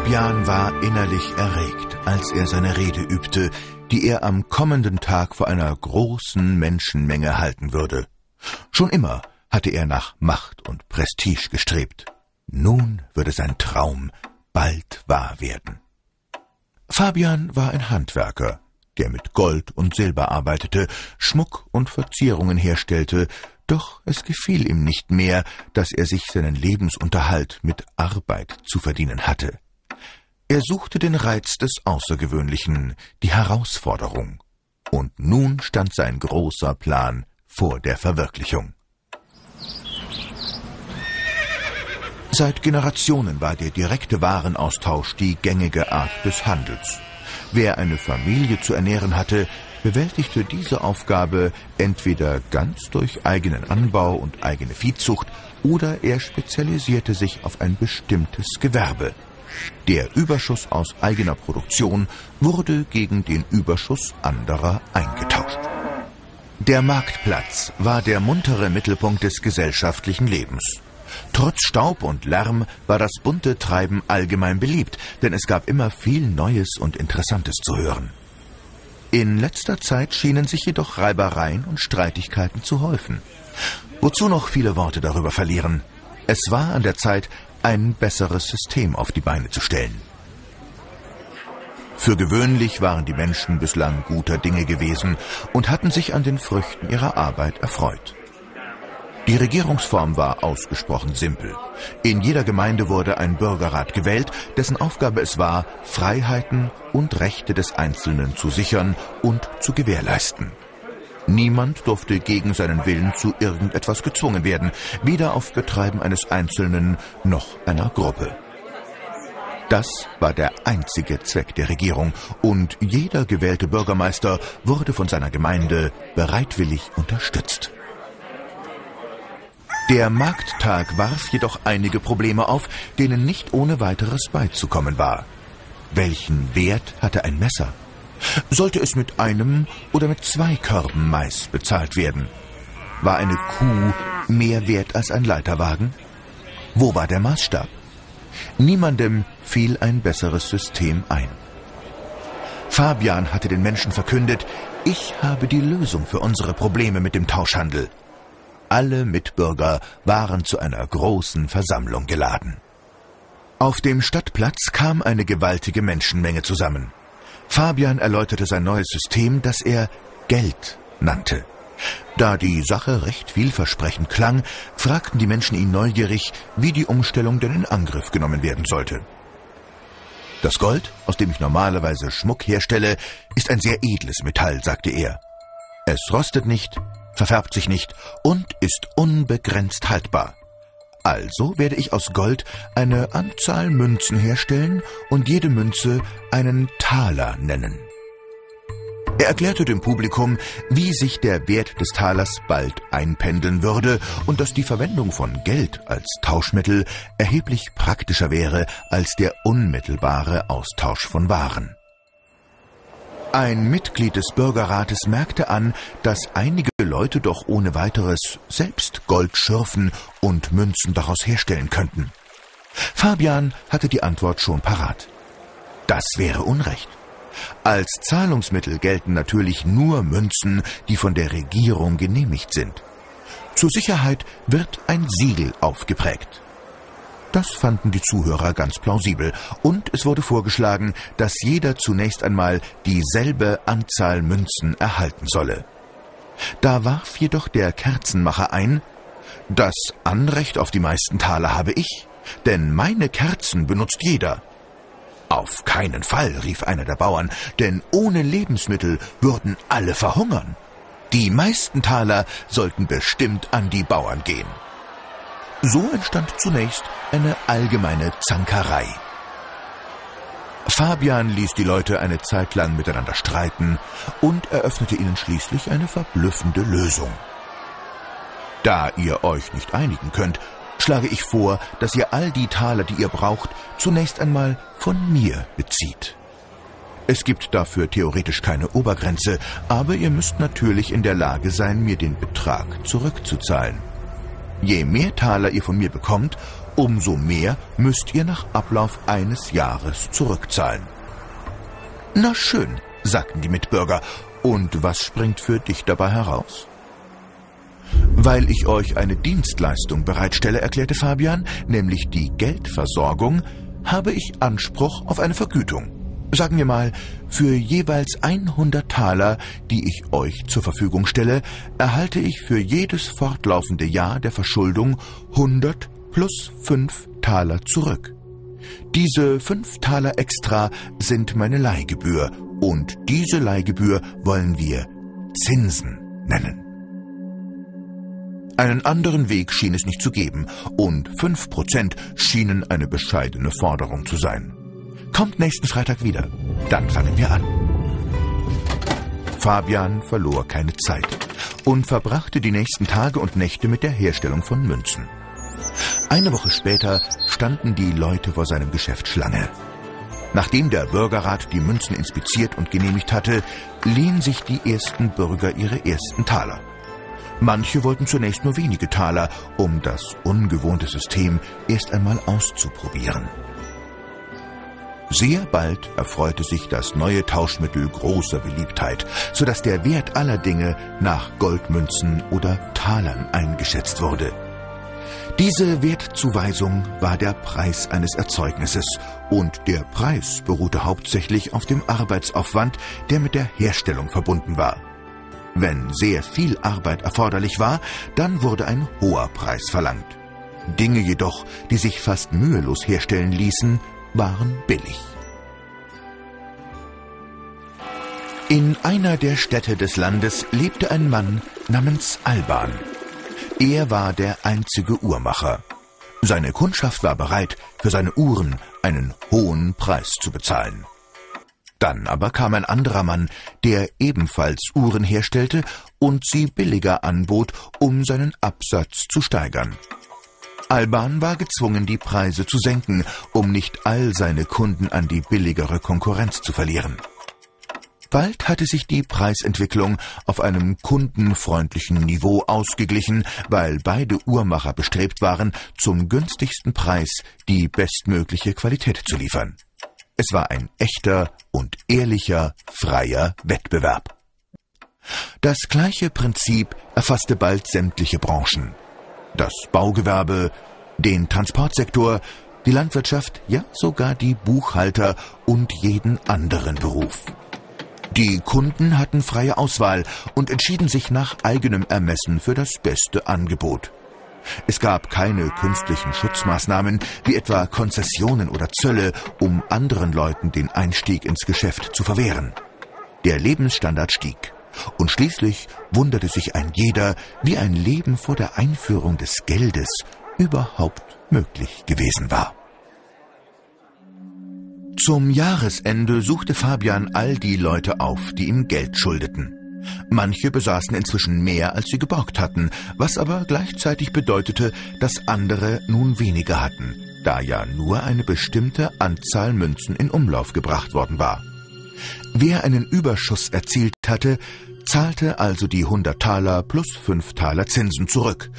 Fabian war innerlich erregt, als er seine Rede übte, die er am kommenden Tag vor einer großen Menschenmenge halten würde. Schon immer hatte er nach Macht und Prestige gestrebt. Nun würde sein Traum bald wahr werden. Fabian war ein Handwerker, der mit Gold und Silber arbeitete, Schmuck und Verzierungen herstellte, doch es gefiel ihm nicht mehr, dass er sich seinen Lebensunterhalt mit Arbeit zu verdienen hatte. Er suchte den Reiz des Außergewöhnlichen, die Herausforderung. Und nun stand sein großer Plan vor der Verwirklichung. Seit Generationen war der direkte Warenaustausch die gängige Art des Handels. Wer eine Familie zu ernähren hatte, bewältigte diese Aufgabe entweder ganz durch eigenen Anbau und eigene Viehzucht oder er spezialisierte sich auf ein bestimmtes Gewerbe. Der Überschuss aus eigener Produktion wurde gegen den Überschuss anderer eingetauscht. Der Marktplatz war der muntere Mittelpunkt des gesellschaftlichen Lebens. Trotz Staub und Lärm war das bunte Treiben allgemein beliebt, denn es gab immer viel Neues und Interessantes zu hören. In letzter Zeit schienen sich jedoch Reibereien und Streitigkeiten zu häufen. Wozu noch viele Worte darüber verlieren? Es war an der Zeit, ein besseres System auf die Beine zu stellen. Für gewöhnlich waren die Menschen bislang guter Dinge gewesen und hatten sich an den Früchten ihrer Arbeit erfreut. Die Regierungsform war ausgesprochen simpel. In jeder Gemeinde wurde ein Bürgerrat gewählt, dessen Aufgabe es war, Freiheiten und Rechte des Einzelnen zu sichern und zu gewährleisten. Niemand durfte gegen seinen Willen zu irgendetwas gezwungen werden, weder auf Betreiben eines Einzelnen noch einer Gruppe. Das war der einzige Zweck der Regierung, und jeder gewählte Bürgermeister wurde von seiner Gemeinde bereitwillig unterstützt. Der Markttag warf jedoch einige Probleme auf, denen nicht ohne weiteres beizukommen war. Welchen Wert hatte ein Messer? Sollte es mit einem oder mit 2 Körben Mais bezahlt werden? War eine Kuh mehr wert als ein Leiterwagen? Wo war der Maßstab? Niemandem fiel ein besseres System ein. Fabian hatte den Menschen verkündet: Ich habe die Lösung für unsere Probleme mit dem Tauschhandel. Alle Mitbürger waren zu einer großen Versammlung geladen. Auf dem Stadtplatz kam eine gewaltige Menschenmenge zusammen. Fabian erläuterte sein neues System, das er Geld nannte. Da die Sache recht vielversprechend klang, fragten die Menschen ihn neugierig, wie die Umstellung denn in Angriff genommen werden sollte. Das Gold, aus dem ich normalerweise Schmuck herstelle, ist ein sehr edles Metall, sagte er. Es rostet nicht, verfärbt sich nicht und ist unbegrenzt haltbar. Also werde ich aus Gold eine Anzahl Münzen herstellen und jede Münze einen Taler nennen. Er erklärte dem Publikum, wie sich der Wert des Talers bald einpendeln würde und dass die Verwendung von Geld als Tauschmittel erheblich praktischer wäre als der unmittelbare Austausch von Waren. Ein Mitglied des Bürgerrates merkte an, dass einige Leute doch ohne weiteres selbst Gold schürfen und Münzen daraus herstellen könnten. Fabian hatte die Antwort schon parat. Das wäre Unrecht. Als Zahlungsmittel gelten natürlich nur Münzen, die von der Regierung genehmigt sind. Zur Sicherheit wird ein Siegel aufgeprägt. Das fanden die Zuhörer ganz plausibel, und es wurde vorgeschlagen, dass jeder zunächst einmal dieselbe Anzahl Münzen erhalten solle. Da warf jedoch der Kerzenmacher ein: Das Anrecht auf die meisten Taler habe ich, denn meine Kerzen benutzt jeder. Auf keinen Fall, rief einer der Bauern, denn ohne Lebensmittel würden alle verhungern. Die meisten Taler sollten bestimmt an die Bauern gehen. So entstand zunächst eine allgemeine Zankerei. Fabian ließ die Leute eine Zeit lang miteinander streiten und eröffnete ihnen schließlich eine verblüffende Lösung. Da ihr euch nicht einigen könnt, schlage ich vor, dass ihr all die Taler, die ihr braucht, zunächst einmal von mir bezieht. Es gibt dafür theoretisch keine Obergrenze, aber ihr müsst natürlich in der Lage sein, mir den Betrag zurückzuzahlen. Je mehr Taler ihr von mir bekommt, umso mehr müsst ihr nach Ablauf eines Jahres zurückzahlen. Na schön, sagten die Mitbürger, und was springt für dich dabei heraus? Weil ich euch eine Dienstleistung bereitstelle, erklärte Fabian, nämlich die Geldversorgung, habe ich Anspruch auf eine Vergütung. Sagen wir mal, für jeweils 100 Taler, die ich euch zur Verfügung stelle, erhalte ich für jedes fortlaufende Jahr der Verschuldung 100 plus 5 Taler zurück. Diese 5 Taler extra sind meine Leihgebühr, und diese Leihgebühr wollen wir Zinsen nennen. Einen anderen Weg schien es nicht zu geben, und 5% schienen eine bescheidene Forderung zu sein. Kommt nächsten Freitag wieder, dann fangen wir an. Fabian verlor keine Zeit und verbrachte die nächsten Tage und Nächte mit der Herstellung von Münzen. Eine Woche später standen die Leute vor seinem Geschäft Schlange. Nachdem der Bürgerrat die Münzen inspiziert und genehmigt hatte, liehen sich die ersten Bürger ihre ersten Taler. Manche wollten zunächst nur wenige Taler, um das ungewohnte System erst einmal auszuprobieren. Sehr bald erfreute sich das neue Tauschmittel großer Beliebtheit, sodass der Wert aller Dinge nach Goldmünzen oder Talern eingeschätzt wurde. Diese Wertzuweisung war der Preis eines Erzeugnisses, und der Preis beruhte hauptsächlich auf dem Arbeitsaufwand, der mit der Herstellung verbunden war. Wenn sehr viel Arbeit erforderlich war, dann wurde ein hoher Preis verlangt. Dinge jedoch, die sich fast mühelos herstellen ließen, waren billig. In einer der Städte des Landes lebte ein Mann namens Alban. Er war der einzige Uhrmacher. Seine Kundschaft war bereit, für seine Uhren einen hohen Preis zu bezahlen. Dann aber kam ein anderer Mann, der ebenfalls Uhren herstellte und sie billiger anbot, um seinen Absatz zu steigern. Alban war gezwungen, die Preise zu senken, um nicht all seine Kunden an die billigere Konkurrenz zu verlieren. Bald hatte sich die Preisentwicklung auf einem kundenfreundlichen Niveau ausgeglichen, weil beide Uhrmacher bestrebt waren, zum günstigsten Preis die bestmögliche Qualität zu liefern. Es war ein echter und ehrlicher, freier Wettbewerb. Das gleiche Prinzip erfasste bald sämtliche Branchen. Das Baugewerbe, den Transportsektor, die Landwirtschaft, ja sogar die Buchhalter und jeden anderen Beruf. Die Kunden hatten freie Auswahl und entschieden sich nach eigenem Ermessen für das beste Angebot. Es gab keine künstlichen Schutzmaßnahmen, wie etwa Konzessionen oder Zölle, um anderen Leuten den Einstieg ins Geschäft zu verwehren. Der Lebensstandard stieg. Und schließlich wunderte sich ein jeder, wie ein Leben vor der Einführung des Geldes überhaupt möglich gewesen war. Zum Jahresende suchte Fabian all die Leute auf, die ihm Geld schuldeten. Manche besaßen inzwischen mehr, als sie geborgt hatten, was aber gleichzeitig bedeutete, dass andere nun weniger hatten, da ja nur eine bestimmte Anzahl Münzen in Umlauf gebracht worden war. Wer einen Überschuss erzielt hatte, zahlte also die 100 Taler plus 5 Taler Zinsen zurück,